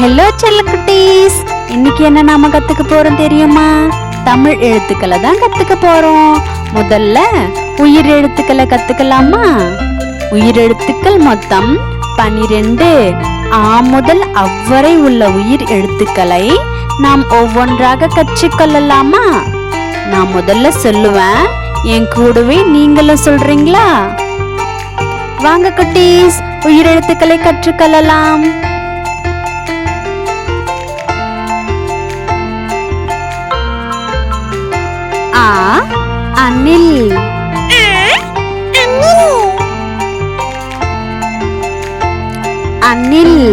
Hello செல்லக்குட்டீஸ், இன்னைக்கு என்ன நாம கத்துக்க போறோம் தெரியுமா? தமிழ் எழுத்துக்களை தான் கத்துக்க போறோம். முதல்ல உயிர் எழுத்துக்களை கத்துக்கலாமா? உயிர் எழுத்துக்கள் மொத்தம் 12. ஆ முதல் அவ்வரை உள்ள உயிர் எழுத்துக்களை நாம் ஒவ்வொன்றாக கற்றுக்கொள்ளலாமா? நான் முதல்ல சொல்லுவேன், என் கூடவே நீங்களும் சொல்றீங்களா? வாங்க குட்டீஸ், உயிர் எழுத்துக்களை கற்றுக்கொள்ளலாம். ஆ அணில், அணில்.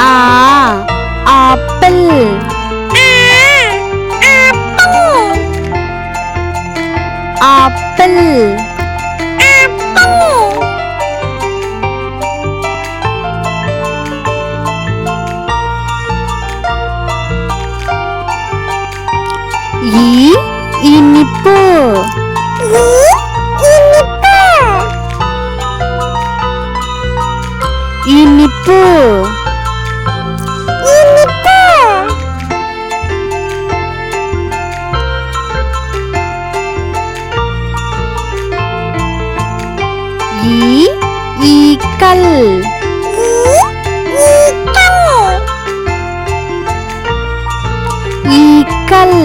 ஆ ஆப்பிள், ஆப்பிள். இனிப்பு, இனிப்பு. ஈக்கள், ஈக்கள்.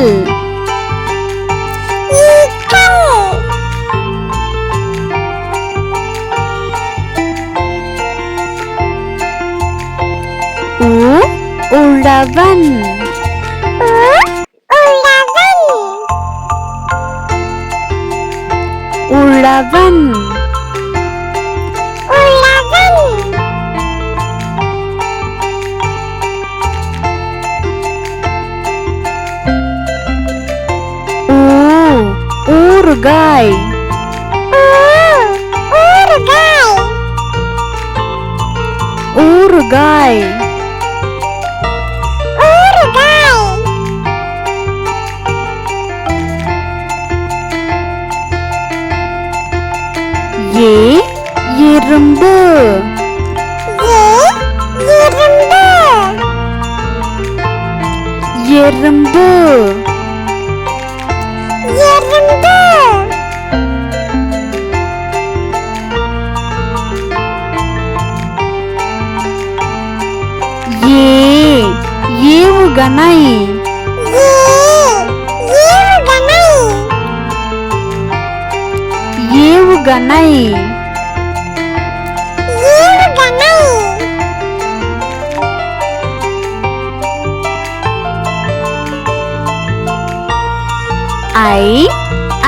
உழவன், உழவன். ஊறுகாய், ஊறுகாய். எறும்பு, எறும்பு. ஏவுகணை, ஏவுகணை.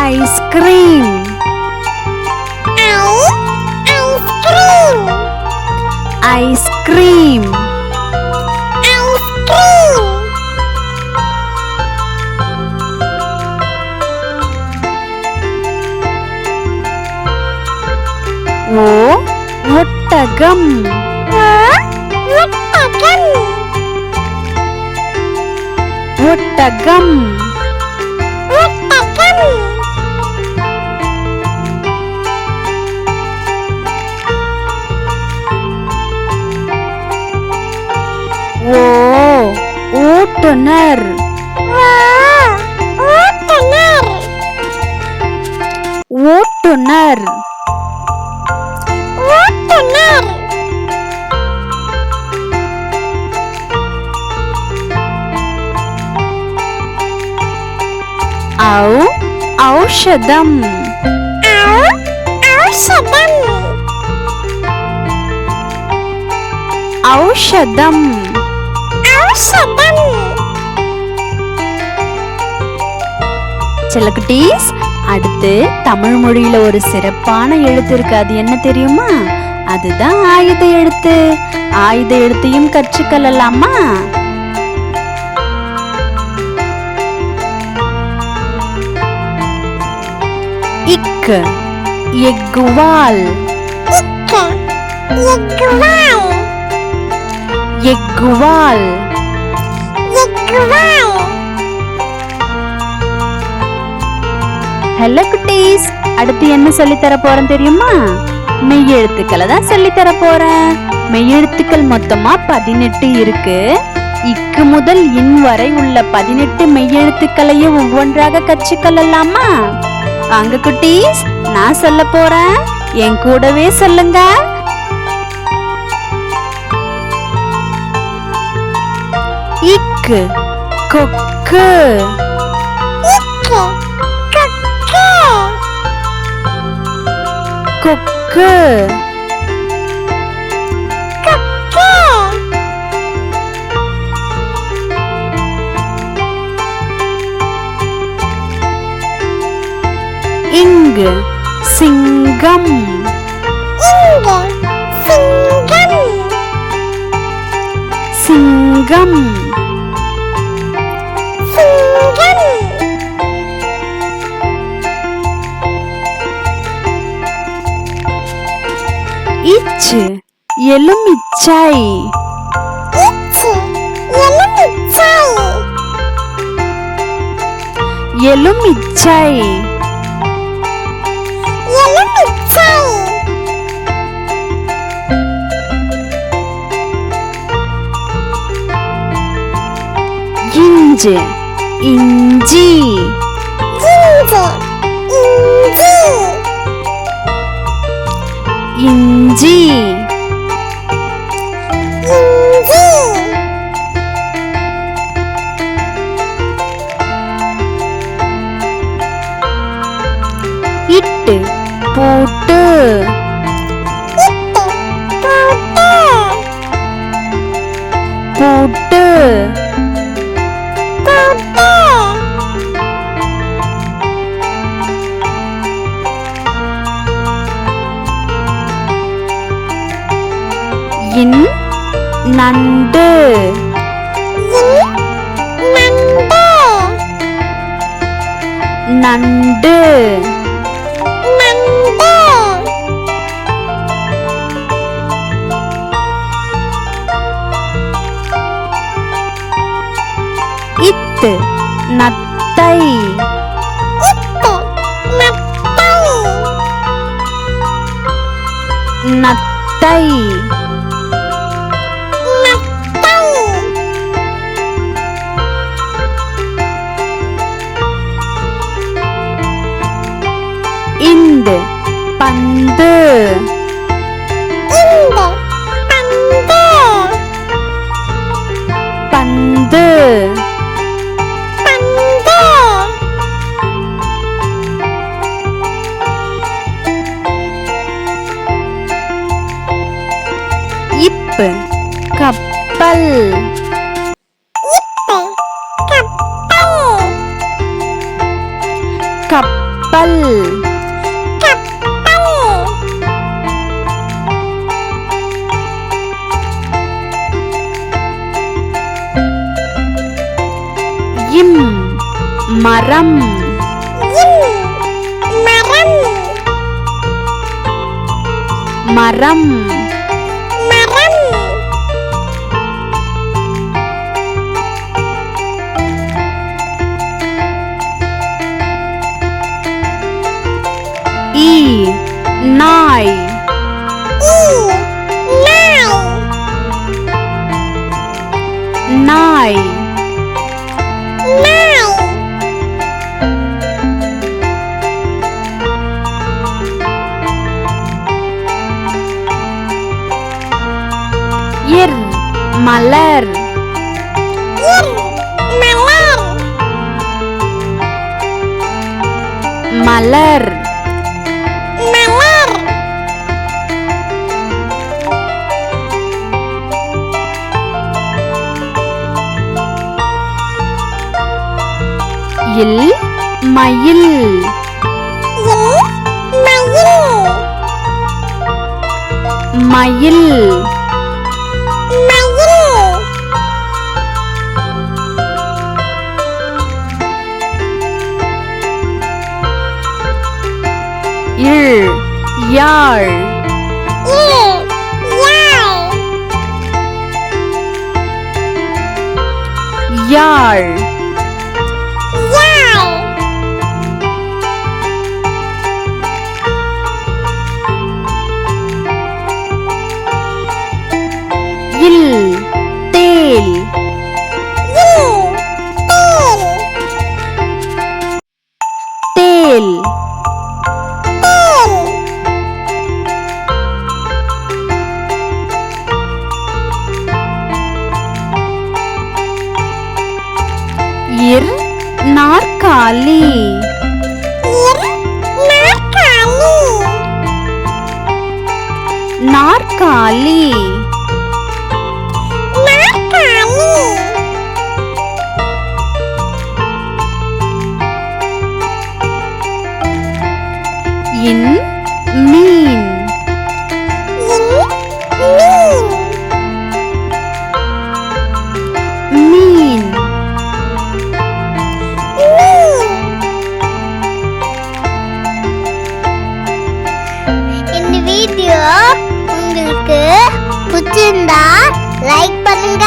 Ice cream, ice cream. ஒட்டகம், ஒட்டகம். ஓட்டுநர், ஓட்டுநர். ஔஷதம், ஔஷதம். செல்லக்குட்டீஸ், அடுத்து தமிழ் மொழியில ஒரு சிறப்பான எழுத்து இருக்கு. அது என்ன தெரியுமா? அதுதான் ஆயுத எழுத்து. ஆயுத எழுத்தையும் கற்றுக்கொள்ளலாமா? இக்கு, எக்குவால், எக்குவால். ஹலோ குட்டீஸ், அடுத்து என்ன சொல்லி தர போறேன் தெரியுமா? மெய்யெழுத்துக்களை தான் சொல்லி தர போறேன். மெய்யெழுத்துக்கள் மொத்தமா 18 இருக்கு. இக்கு முதல் இன் வரை உள்ள 18 மெய்யெழுத்துக்களையும் ஒவ்வொன்றாக கற்றுக்கொள்ளலாமா? வாங்க குட்டீஸ், நான் சொல்ல போறேன், என் கூடவே சொல்லுங்க. இக்கு கொக்கு, கொக்கு, இங்கு சிங்கம், சிங்கம், இச்சு எலுமிச்சை, எலுமிச்சை, இஞ்சு இஞ்சி, இஞ்சி, இட்டு பூட்டு, பூட்டு, இன் நண்டு, நண்டு, இத்து நத்தை, நத்தை, இந்து பந்து, பந்து, இப்பு கப்பல், கப்பல், இம் மரம், மரம், ஈ நாய், நாய், இர் மலர், மலர், இல் மயில், மயில், இல் யாழ், யாழ், இல் தேல் தேல் இர் நாற்காலி நாற்காலி இன் மீன் மீன் இந்த வீடியோ உங்களுக்கு பிடிச்சிருந்தா லைக் பண்ணுங்க,